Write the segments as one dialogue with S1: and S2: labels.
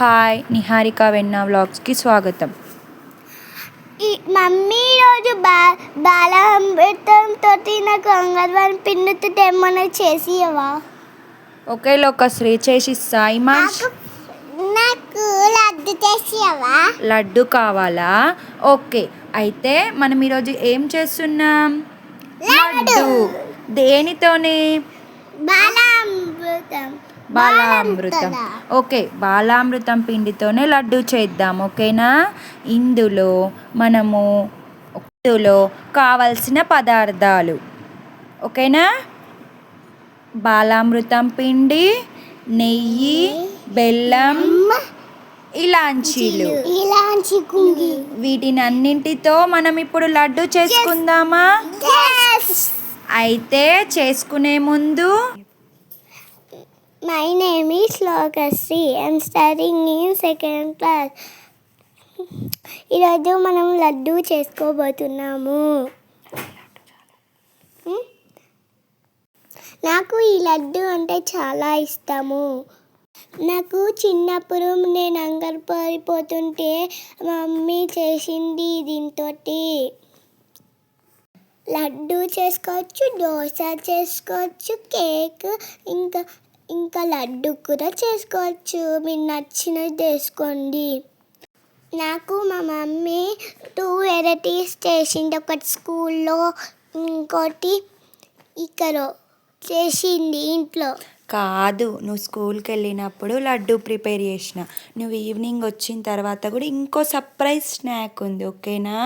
S1: Hi! Niharika వెన్నా వ్లాగ్స్‌కి స్వాగతం.
S2: Mummy ఈరోజు బాలామృతంతో నాకు అంగన్వాడి పిండితో ఏమన్నా చేసి ఇవ్వవా?
S1: ఓకే లోకశ్రీ, చేసిస్తా. ఇమాన్స్,
S2: నాకు లడ్డు చేసి ఇవ్వవా?
S1: లడ్డు కావాలా? ఓకే, అయితే మనం ఈరోజు ఏం చేస్తున్నాం? లడ్డు. దేనితోని? బాలామృతం. ఓకే, బాలామృతం పిండితోనే లడ్డు చేద్దాం. ఓకేనా? ఇందులో కావలసిన పదార్థాలు, ఓకేనా? బాలామృతం పిండి, నెయ్యి, బెల్లం, ఇలాంచీలు. వీటిని అన్నింటితో మనం ఇప్పుడు లడ్డు చేసుకుందామా? అయితే చేసుకునే ముందు,
S2: my name is Lokashri. I'm studying in second class. ఈరోజు మనం లడ్డు చేసుకోబోతున్నాము. నాకు ఈ లడ్డు అంటే చాలా ఇష్టము. నాకు చిన్నప్పుడు నేను అంగన్వాడిపోతుంటే మమ్మీ చేసింది దీంతో. లడ్డు చేసుకోవచ్చు, దోశ చేసుకోవచ్చు, కేక్, ఇంకా లడ్డు కూడా చేసుకోవచ్చు. మీకు నచ్చినది చేసుకోండి. నాకు మా మమ్మీ 2 వెరైటీస్ చేసింది. ఒకటి స్కూల్లో, ఇంకోటి ఇక్కడ చేసింది ఇంట్లో.
S1: కాదు, నువ్వు స్కూల్కి వెళ్ళినప్పుడు లడ్డు ప్రిపేర్ చేసిన, నువ్వు ఈవినింగ్ వచ్చిన తర్వాత కూడా ఇంకో సర్ప్రైజ్ స్నాక్ ఉంది. ఓకేనా?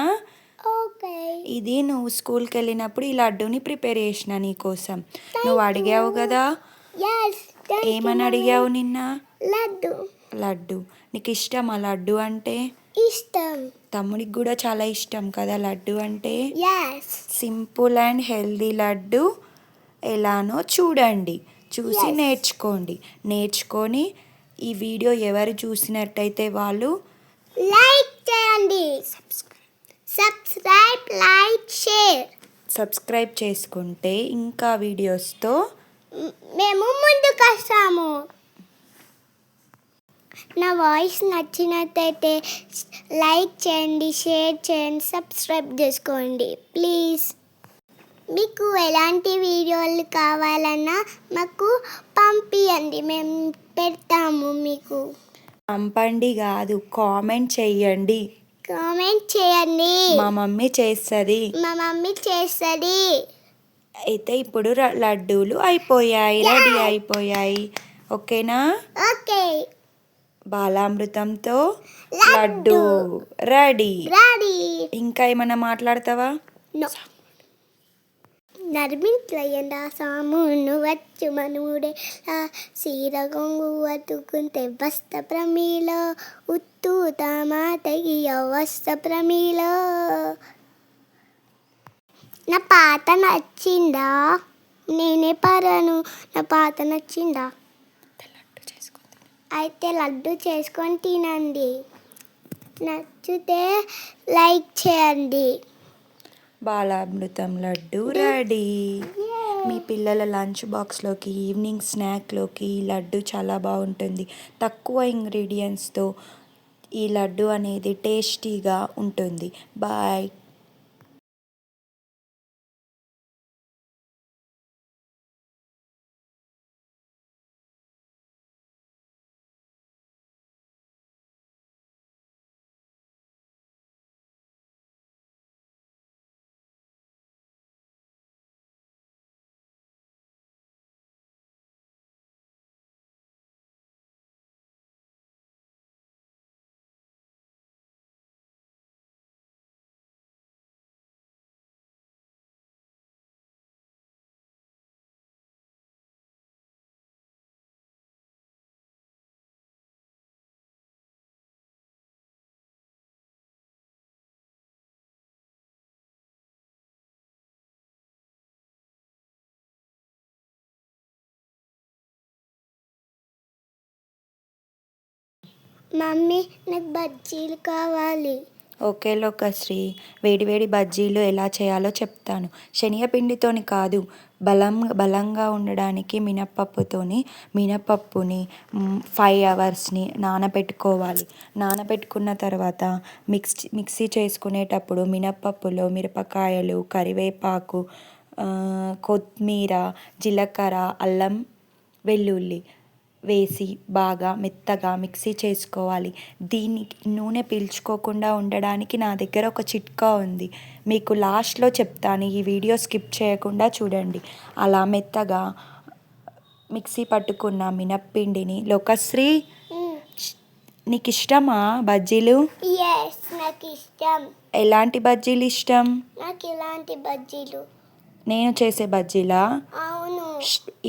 S2: ఓకే.
S1: ఇది నువ్వు స్కూల్కి వెళ్ళినప్పుడు ఈ లడ్డూని ప్రిపేర్ చేసిన నీకోసం. నువ్వు అడిగావు కదా, ఏమని అడిగావు నిన్న? లడ్డు. నీకు ఇష్టమా లడ్డు అంటే?
S2: ఇష్టం.
S1: తమ్ముడికి కూడా చాలా ఇష్టం కదా లడ్డు అంటే. సింపుల్ అండ్ హెల్దీ లడ్డు ఎలానో చూడండి, చూసి నేర్చుకొని ఈ వీడియో ఎవరు చూసినట్టయితే వాళ్ళు
S2: లైక్ చేయండి,
S1: సబ్స్క్రైబ్ చేసుకుంటే ఇంకా వీడియోస్తో
S2: మేము ముందుకు వస్తాము. నా వాయిస్ నచ్చినట్టయితే లైక్ చేయండి, షేర్ చేయండి, సబ్స్క్రైబ్ చేసుకోండి ప్లీజ్. మీకు ఎలాంటి వీడియోలు కావాలన్నా మాకు పంపించండి, మేము పెడతాము. మీకు
S1: పంపండి కాదు, కామెంట్ చేయండి. మా మమ్మీ చేస్తుంది. అయితే ఇప్పుడు లడ్డూలు అయిపోయాయి, రెడీ అయిపోయాయి. ఓకేనా?
S2: ఓకే.
S1: బాలామృతంతో లడ్డు రెడీ. ఇంకా ఏమన్నా మాట్లాడతావా?
S2: నర్మింట్లయ్యండా సామును వచ్చు మనుడే సీర గొంగు అతుకుంటే వస్త ప్రమీల ఉత్తు తామాతగి వస్త ప్రమీల. నా పాట నచ్చిందా? నేనే పాడాను. నా పాట నచ్చిందా? అయితే లడ్డు చేసుకొని తినండి. నచ్చితే లైక్ చేయండి.
S1: బాలామృతం లడ్డు రెడీ. మీ పిల్లల లంచ్ బాక్స్లోకి, ఈవినింగ్ స్నాక్లోకి ఈ లడ్డు చాలా బాగుంటుంది. తక్కువ ఇంగ్రీడియంట్స్తో ఈ లడ్డు అనేది టేస్టీగా ఉంటుంది. బాయ్.
S2: మమ్మీ నాకు బజ్జీలు కావాలి.
S1: ఓకే లోకశ్రీ, వేడి వేడి బజ్జీలు ఎలా చేయాలో చెప్తాను. శనగపిండితోని కాదు, బలంగా ఉండడానికి మినపప్పుని 5 అవర్స్ని నానబెట్టుకోవాలి. నానబెట్టుకున్న తర్వాత మిక్సీ చేసుకునేటప్పుడు మినపప్పులో మిరపకాయలు, కరివేపాకు, కొత్తిమీర, జీలకర్ర, అల్లం వెల్లుల్లి వేసి బాగా మెత్తగా మిక్సీ చేసుకోవాలి. దీనికి నూనె పీల్చుకోకుండా ఉండడానికి నా దగ్గర ఒక చిట్కా ఉంది, మీకు లాస్ట్లో చెప్తాను. ఈ వీడియో స్కిప్ చేయకుండా చూడండి. అలా మెత్తగా మిక్సీ పట్టుకున్న మినప్పిండిని లోకశ్రీ, నీకు ఇష్టమా బజ్జీలు?
S2: నాకు ఇష్టం.
S1: ఎలాంటి బజ్జీలు ఇష్టం?
S2: నాకు ఇలాంటి బజ్జీలు.
S1: నేను చేసే బజ్జీలా?
S2: అవును.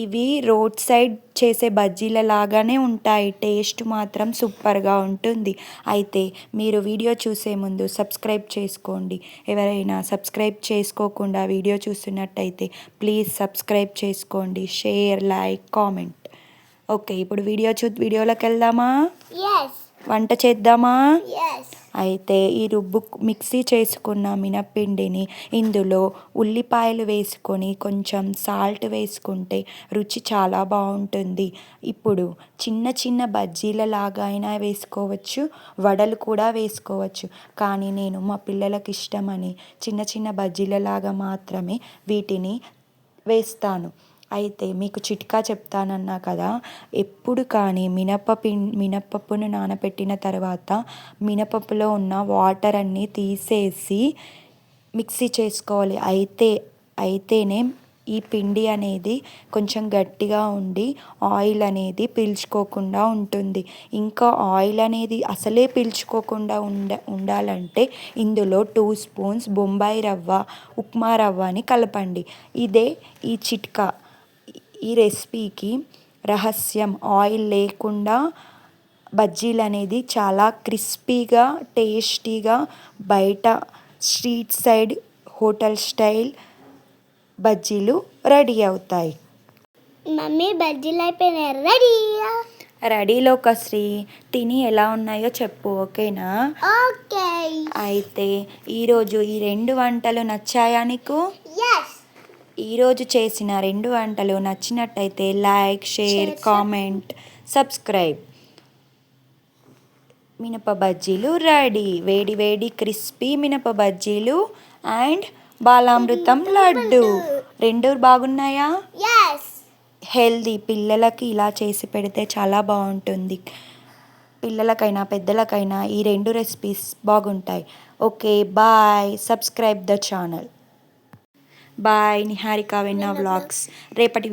S1: ఇవి రోడ్ సైడ్ చేసే బజ్జీల లాగానే ఉంటాయి, టేస్ట్ మాత్రం సూపర్గా ఉంటుంది. అయితే మీరు వీడియో చూసే ముందు సబ్స్క్రైబ్ చేసుకోండి. ఎవరైనా సబ్స్క్రైబ్ చేసుకోకుండా వీడియో చూస్తున్నట్టయితే ప్లీజ్ సబ్స్క్రైబ్ చేసుకోండి, షేర్, లైక్, కామెంట్. ఓకే, ఇప్పుడు వీడియోలోకి వెళ్దామా? వంట చేద్దామా? అయితే ఈ మిక్సీ చేసుకున్న మినప్పిండిని ఇందులో ఉల్లిపాయలు వేసుకొని కొంచెం సాల్ట్ వేసుకుంటే రుచి చాలా బాగుంటుంది. ఇప్పుడు చిన్న చిన్న బజ్జీల లాగా అయినా వేసుకోవచ్చు, వడలు కూడా వేసుకోవచ్చు. కానీ నేను మా పిల్లలకి ఇష్టమని చిన్న చిన్న బజ్జీలలాగా మాత్రమే వీటిని వేస్తాను. అయితే మీకు చిట్కా చెప్తానన్నా కదా, ఎప్పుడు కానీ మినపప్పును నానబెట్టిన తర్వాత మినపప్పులో ఉన్న వాటర్ అన్నీ తీసేసి మిక్సీ చేసుకోవాలి. అయితేనే ఈ పిండి అనేది కొంచెం గట్టిగా ఉండి ఆయిల్ అనేది పీల్చుకోకుండా ఉంటుంది. ఇంకా ఆయిల్ అనేది అసలే పీల్చుకోకుండా ఉండాలంటే ఇందులో 2 స్పూన్స్ బొంబాయి రవ్వ, ఉప్మా రవ్వని కలపండి. ఇదే ఈ చిట్కా. ఈ రెసిపీకి రహస్యం, ఆయిల్ లేకుండా బజ్జీలు అనేది చాలా క్రిస్పీగా, టేస్టీగా, బయట స్ట్రీట్ సైడ్ హోటల్ స్టైల్ బజ్జీలు రెడీ అవుతాయి.
S2: మమ్మీ బజ్జీలు అయిపోయినాయి,
S1: రెడీ లోకశ్రీ. తిని ఎలా ఉన్నాయో చెప్పు, ఓకేనా?
S2: ఓకే.
S1: అయితే ఈరోజు ఈ 2 వంటలు నచ్చాయా నీకు? ఈరోజు చేసిన 2 వంటలు నచ్చినట్టయితే లైక్, షేర్, కామెంట్, సబ్స్క్రైబ్. మినప బజ్జీలు రెడీ. వేడి వేడి క్రిస్పీ మినప బజ్జీలు అండ్ బాలామృతం లడ్డు. 2 బాగున్నాయా? హెల్దీ. పిల్లలకి ఇలా చేసి పెడితే చాలా బాగుంటుంది. పిల్లలకైనా పెద్దలకైనా ఈ 2 రెసిపీస్ బాగుంటాయి. Okay, bye. Subscribe the channel. Bye. Niharika Venna vlogs. రేపటి